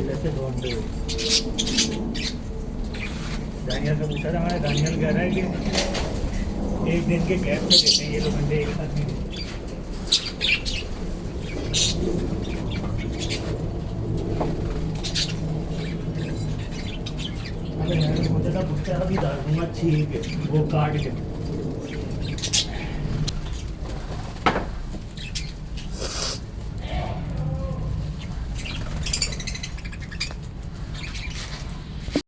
जैसे ढूंढते हो। दानियल का पूछा था हमारे, दानियल कह रहा है कि एक दिन के गैप से देते हैं ये लोग अंडे, एक साथ नहीं देते। अबे यार मुझे ना भुट्टा भी डाल दूंगा छील के, वो काट के।